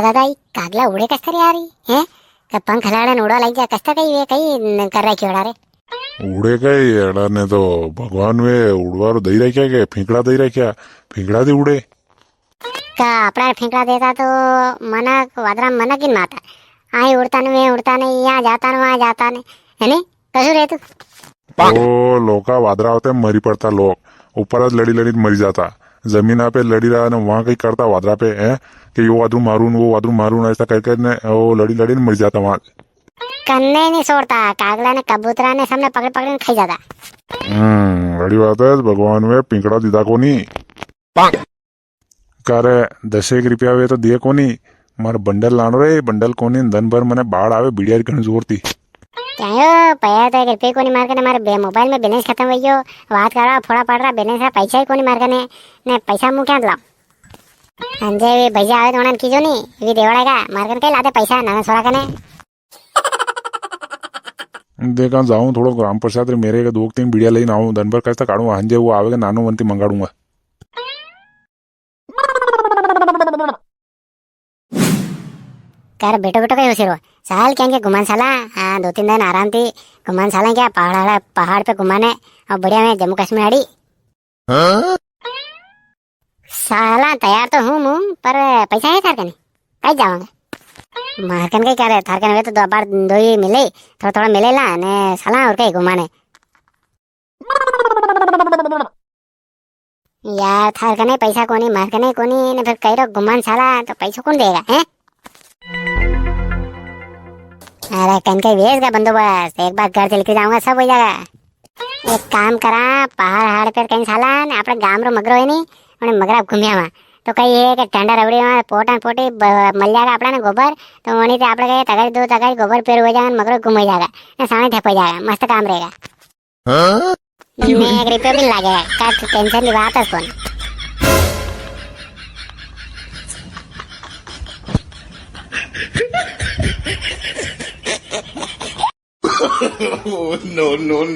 दादा कागला उड़े कसं रे यारी हे का पंख हलाडन उड़ा लाग जा कसं काही कर रहा क्यों रे उड़े कई एड़ा ने तो भगवान वे उड़वारो दई रख्या के फींकड़ा दई रख्या फींकड़ा दी उड़े का अपना फेंकड़ा देता तो मनक वादरा मनक ही माता आई उड़ता ने यहाँ जाता ने वहाँ जाता ने है नहीं कसू रे तू ओ लोका वादरा होते मरी पड़ता लोग ऊपर लड़ी लड़ी मरी जाता जमीना पे लड़ी रहा ने वहाँ कहीं करता वादरा पे है कि यो वादरू मारून वो वादरू मारून ऐसा करके ने वो लड़ी लड़ी मर जाता वहाँ कन्ने नहीं छोड़ता कागला ने कबूतरा ने सबने पकड़ पकड़ खाई जाता बड़ी बात है भगवान में पिंकड़ा दीदा को नहीं करे 10 रुपया वे तो दिए को नहीं मार बंडल लानो रे बंडल को नहीं दिन भर मैंने बाढ़ आवे बिड़िया घनी जोर थी क्या पैसा तो 1 रुपये को नहीं मार के मारे मोबाइल में बैलेंस खत्म हो गयो बात कर रहा फोड़ा पड़ रहा बैलेंस है पैसा ही को नहीं मार ने पैसा मुँह क्या लाओ अंजे भैया आवे तो उन्हें कीजो नहीं ये देवड़ेगा मार के लाते पैसा नाना छोरा कने देखा जाऊं थोड़ा ग्राम प्रसाद रे मेरे के 2-3 बिड़िया लेना आऊं दिन भर कैसा काढूं हंजे वो आवेगा नानो वंती मंगाड़ूंगा कर बेटो बेटो कहीं सिरो साल क्या घुमान साला हाँ 2-3 दिन आराम थी घुमान साला क्या पहाड़ पे घुमाने और बढ़िया में जम्मू कश्मीर आड़ी साला तैयार तो हूँ पर पैसा है थारकन कहीं जाऊंगा मारकन के क्या रहे थारकन वे तो 2 बार 2 ही मिले थोड़ा थोड़ा मिले ला ने साला और कहीं घुमाने यार थारकने पैसा कोनी मारकने कोनी ने फिर कहीं घुमान साला तो पैसा कौन देगा हैं अरे कन के वेश का बंदोबस्त एक बार घर चल के जाऊंगा सब हो जाएगा एक काम करा पहाड़ हाड़ पर कहीं साला ने अपने गांव रो मगरो है नहीं उन्हें मगरा घूमिया वहाँ तो कहीं है कि ठंडा रबड़ी में पोटा पोटी मल जाएगा अपना ने गोबर तो वहीं से आप लोग तगाड़ी 2 तगाड़ी गोबर पेड़ हो जाएगा मगरो घूम हो जाएगा सामने ठप हो जाएगा मस्त काम रहेगा मैं 1 रुपया भी लगेगा का टेंशन नहीं बात है कौन no.